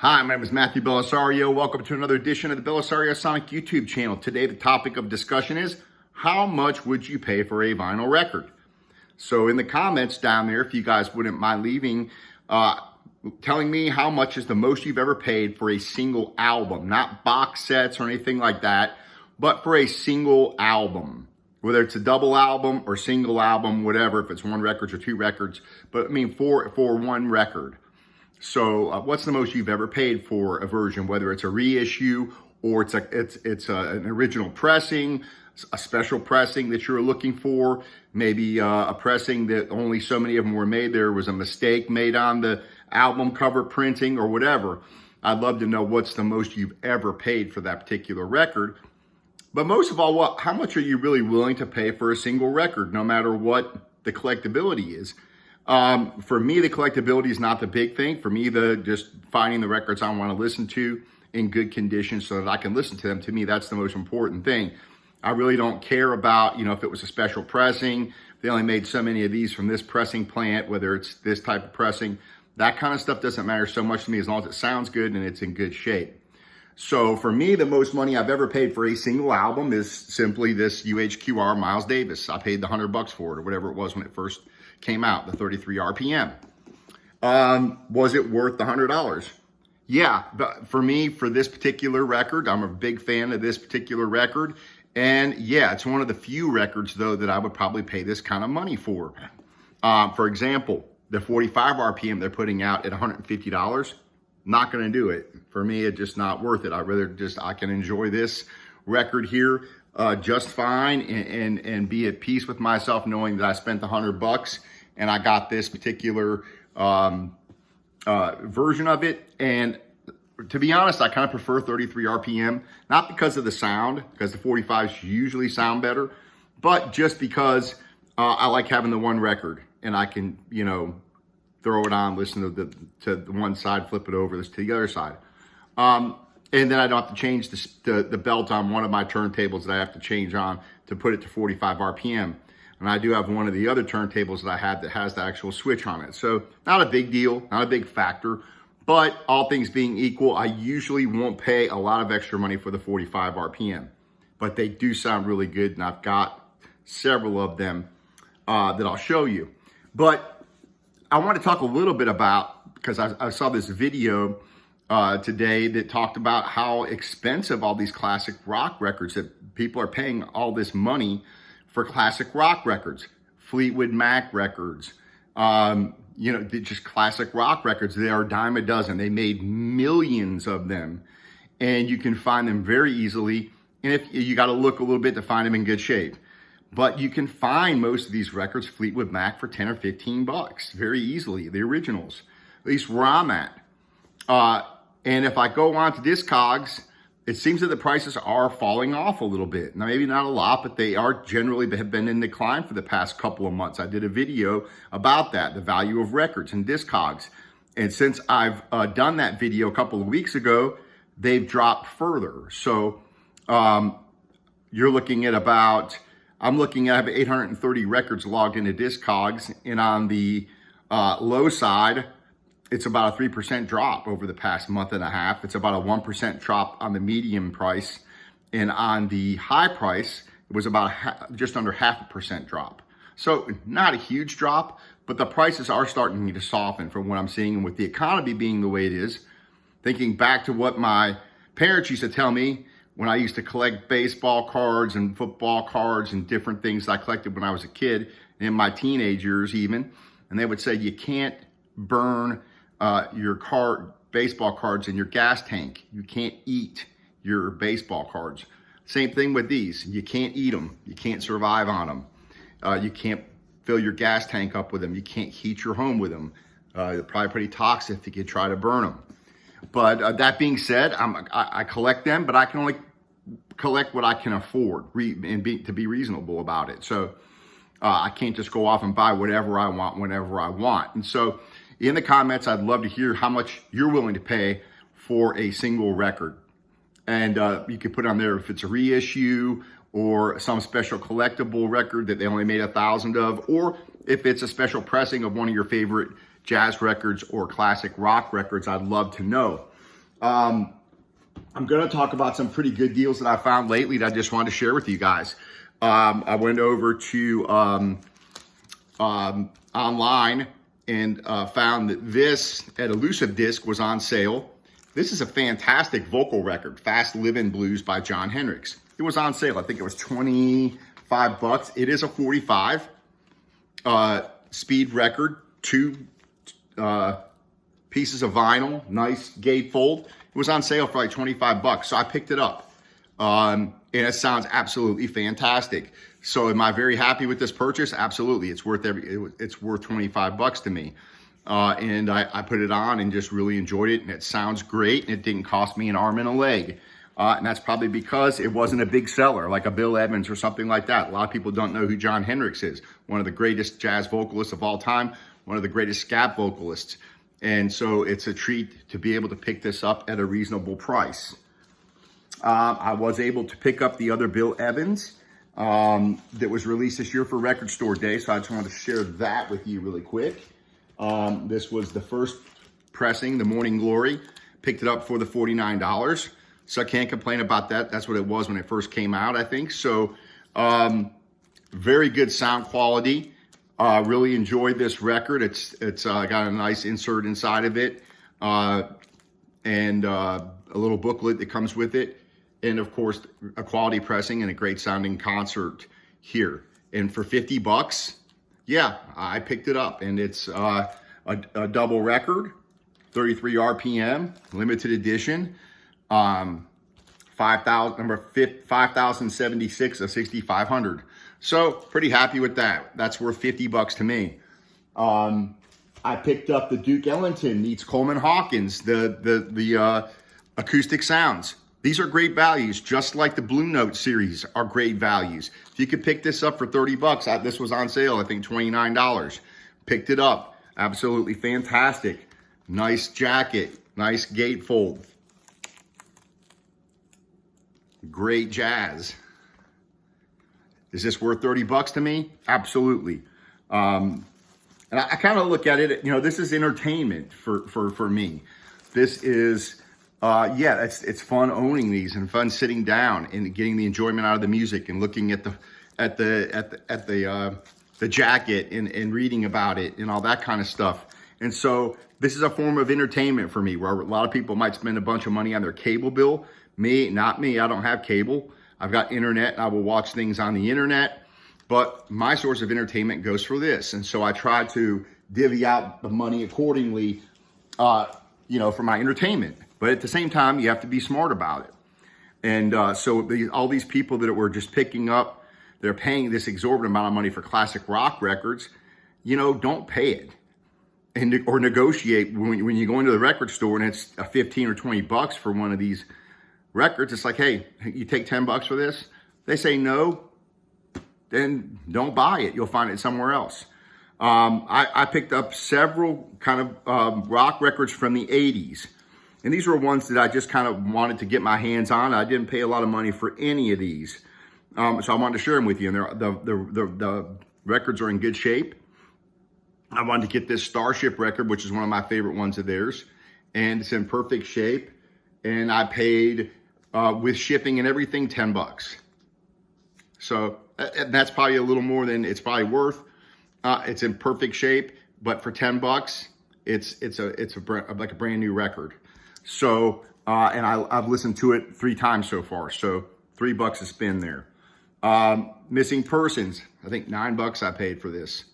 Hi, my name is Matthew Bellisario. Welcome to another edition of the Bellisario Sonic YouTube channel. Today, the topic of discussion is, how much would you pay for a vinyl record? So in the comments down there, if you guys wouldn't mind leaving, telling me how much is the most you've ever paid for a single album, not box sets or anything like that, but for a single album, whether it's a double album or single album, whatever, if it's one record or two records, but I mean for one record. So what's the most you've ever paid for a version, whether it's a reissue or it's an original pressing, a special pressing that you're looking for, maybe a pressing that only so many of them were made, there was a mistake made on the album cover printing or whatever. I'd love to know what's the most you've ever paid for that particular record. But most of all, how much are you really willing to pay for a single record, no matter what the collectability is? For me, the collectability is not the big thing. For me, just finding the records I want to listen to in good condition so that I can listen to them, to me, that's the most important thing. I really don't care about, if it was a special pressing, they only made so many of these from this pressing plant, whether it's this type of pressing. That kind of stuff doesn't matter so much to me as long as it sounds good and it's in good shape. So for me, the most money I've ever paid for a single album is simply this UHQR Miles Davis. I paid the $100 for it or whatever it was when it first came out, the 33 RPM. Was it worth the $100? Yeah, but for me, for this particular record, I'm a big fan of this particular record. And yeah, it's one of the few records though that I would probably pay this kind of money for. For example, the 45 RPM they're putting out at $150, not gonna do it. For me, it's just not worth it. I can enjoy this record here just fine and be at peace with myself knowing that I spent the $100 and I got this particular version of it. And to be honest, I kind of prefer 33 RPM, not because of the sound, because the 45s usually sound better, but just because I like having the one record and I can, throw it on, listen to the one side, flip it over to the other side. And then I don't have to change the belt on one of my turntables that I have to change on to put it to 45 RPM. And I do have one of the other turntables that I have that has the actual switch on it. So not a big deal, not a big factor, but all things being equal, I usually won't pay a lot of extra money for the 45 RPM, but they do sound really good. And I've got several of them that I'll show you. But I want to talk a little bit about, because I saw this video today that talked about how expensive all these classic rock records, that people are paying all this money for classic rock records, Fleetwood Mac records, just classic rock records. They are a dime a dozen. They made millions of them, and you can find them very easily. And if you got to look a little bit to find them in good shape, but you can find most of these records, Fleetwood Mac, for 10 or 15 bucks very easily, the originals, at least where I'm at. And if I go on to Discogs, it seems that the prices are falling off a little bit. Now, maybe not a lot, but they are generally have been in decline for the past couple of months. I did a video about that, the value of records and Discogs. And since I've done that video a couple of weeks ago, they've dropped further. So you're looking at I have 830 records logged into Discogs. And on the low side, it's about a 3% drop over the past month and a half. It's about a 1% drop on the medium price. And on the high price, it was about just under 0.5% drop. So not a huge drop, but the prices are starting to soften from what I'm seeing. And with the economy being the way it is, thinking back to what my parents used to tell me when I used to collect baseball cards and football cards and different things I collected when I was a kid, in my teenage years even, and they would say, you can't burn your baseball cards in your gas tank. You can't eat your baseball cards. Same thing with these. You can't eat them. You can't survive on them. You can't fill your gas tank up with them. You can't heat your home with them. They're probably pretty toxic if you try to burn them. But that being said, I collect them, but I can only collect what I can afford to be reasonable about it. So I can't just go off and buy whatever I want whenever I want. And so in the comments, I'd love to hear how much you're willing to pay for a single record. And you can put on there if it's a reissue or some special collectible record that they only made 1,000 of, or if it's a special pressing of one of your favorite jazz records or classic rock records. I'd love to know. I'm going to talk about some pretty good deals that I found lately that I just wanted to share with you guys. I went over to online and found that this at Elusive Disc was on sale. This is a fantastic vocal record, Fast Livin' Blues by Jon Hendricks. It was on sale. I think it was 25 bucks. It is a 45 speed record, 2 pieces of vinyl, nice gatefold. It was on sale for like 25 bucks, so I picked it up. And it sounds absolutely fantastic. So am I very happy with this purchase? Absolutely. It's worth it's worth 25 bucks to me. And I put it on and just really enjoyed it, and it sounds great, and it didn't cost me an arm and a leg. And that's probably because it wasn't a big seller like a Bill Evans or something like that. A lot of people don't know who Jon Hendricks is. One of the greatest jazz vocalists of all time, one of the greatest scat vocalists. And so it's a treat to be able to pick this up at a reasonable price. I was able to pick up the other Bill Evans that was released this year for Record Store Day. So I just wanted to share that with you really quick. This was the first pressing, the Morning Glory. Picked it up for the $49. So I can't complain about that. That's what it was when it first came out, I think. So very good sound quality. Really enjoyed this record. It's got a nice insert inside of it, and a little booklet that comes with it, and of course a quality pressing and a great sounding concert here. And for 50 bucks, yeah, I picked it up, and it's a double record, 33 RPM, limited edition, 5076 of 6500. So pretty happy with that. That's worth 50 bucks to me. I picked up the Duke Ellington meets Coleman Hawkins, the acoustic sounds. These are great values, just like the Blue Note series are great values. If you could pick this up for 30 bucks, this was on sale, I think $29. Picked it up, absolutely fantastic. Nice jacket, nice gatefold. Great jazz. Is this worth 30 bucks to me? Absolutely. And I kind of look at it, this is entertainment for me. This is, yeah, it's fun owning these and fun sitting down and getting the enjoyment out of the music and looking at the jacket and reading about it and all that kind of stuff. And so this is a form of entertainment for me, where a lot of people might spend a bunch of money on their cable bill. Not me. I don't have cable. I've got internet, and I will watch things on the internet, but my source of entertainment goes for this. And so I try to divvy out the money accordingly, for my entertainment. But at the same time, you have to be smart about it. And so all these people that were just picking up, they're paying this exorbitant amount of money for classic rock records, don't pay it. Or negotiate when you go into the record store and it's a 15 or 20 bucks for one of these records. It's like, hey, you take 10 bucks for this? They say no, then don't buy it. You'll find it somewhere else. I picked up several kind of rock records from the 80s. And these were ones that I just kind of wanted to get my hands on. I didn't pay a lot of money for any of these. So I wanted to share them with you. And the records are in good shape. I wanted to get this Starship record, which is one of my favorite ones of theirs. And it's in perfect shape. And I paid, with shipping and everything, 10 bucks. So that's probably a little more than it's probably worth. It's in perfect shape, but for 10 bucks, it's like a brand new record. So, and I've listened to it 3 times so far. So $3 a spin there. Missing Persons, I think 9 bucks I paid for this.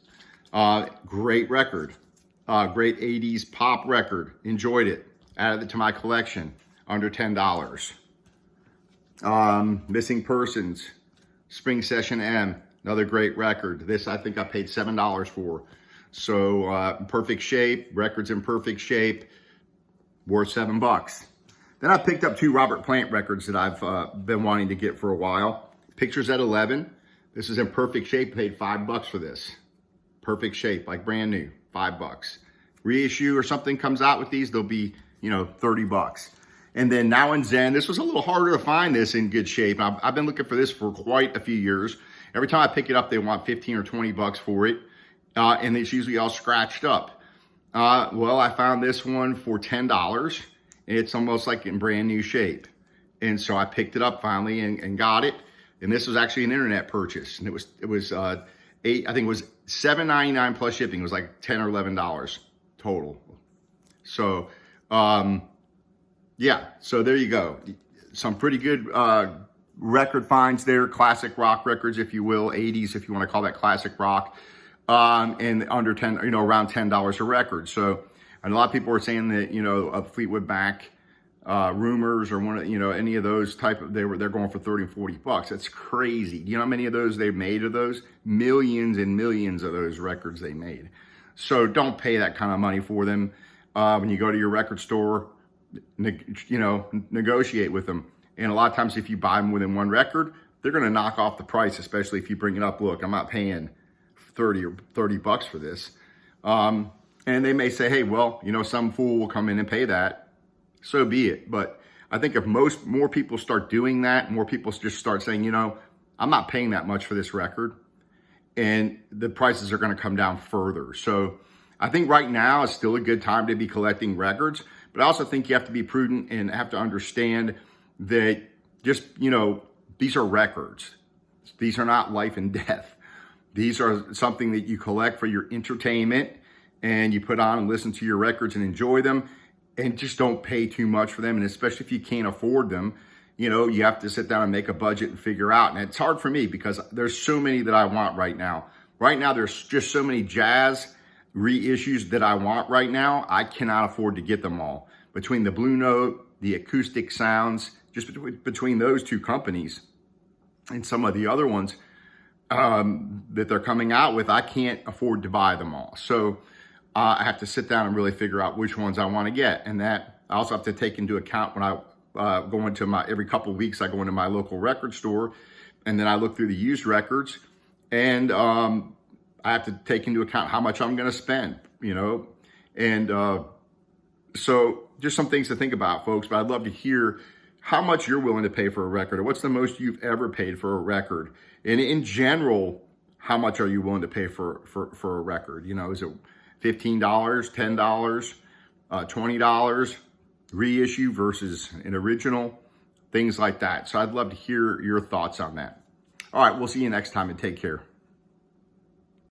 Great record. Great 80s pop record. Enjoyed it. Added it to my collection. Under $10. Missing Persons, Spring Session M, another great record. This I think I paid $7 for. So perfect shape, records in perfect shape, worth $7. Then I picked up 2 Robert Plant records that I've been wanting to get for a while. Pictures at 11. This is in perfect shape, paid $5 for this. Perfect shape, like brand new, $5. Reissue or something comes out with these, they'll be, $30. And then Now and Zen, this was a little harder to find this in good shape. I've been looking for this for quite a few years. Every time I pick it up, they want 15 or 20 bucks for it. And it's usually all scratched up. Well, I found this one for $10. It's almost like in brand new shape. And so I picked it up finally and got it. And this was actually an internet purchase. And it was I think it was $7.99 plus shipping. It was like $10 or $11 total. So, yeah, so there you go. Some pretty good record finds there, classic rock records, if you will, 80s, if you want to call that classic rock, and under 10, around $10 a record. So, and a lot of people are saying that, a Fleetwood Mac, Rumors, or one of, any of those type of, they're going for 30 and 40 bucks. That's crazy. Do you know how many of those they've made of those? Millions and millions of those records they made. So don't pay that kind of money for them. When you go to your record store, negotiate with them. And a lot of times if you buy them within one record, they're going to knock off the price, especially if you bring it up. Look, I'm not paying 30 bucks for this. And they may say, hey, well, some fool will come in and pay that. So be it. But I think if more people start doing that, more people just start saying, I'm not paying that much for this record, and the prices are going to come down further. So I think right now is still a good time to be collecting records, but I also think you have to be prudent and have to understand that just, these are records. These are not life and death. These are something that you collect for your entertainment, and you put on and listen to your records and enjoy them, and just don't pay too much for them. And especially if you can't afford them, you have to sit down and make a budget and figure out. And it's hard for me because there's so many that I want right now. Right now, there's just so many jazz reissues that I want right now. I cannot afford to get them all. Between the Blue Note, the Acoustic Sounds, just between those two companies and some of the other ones that they're coming out with, I can't afford to buy them all. So I have to sit down and really figure out which ones I want to get. And that I also have to take into account when I go into every couple of weeks, I go into my local record store, and then I look through the used records, and I have to take into account how much I'm going to spend, and so just some things to think about, folks. But I'd love to hear how much you're willing to pay for a record, or what's the most you've ever paid for a record, and in general, how much are you willing to pay for a record? Is it $15, $10, $20? Reissue versus an original, things like that. So I'd love to hear your thoughts on that. All right, we'll see you next time, and take care.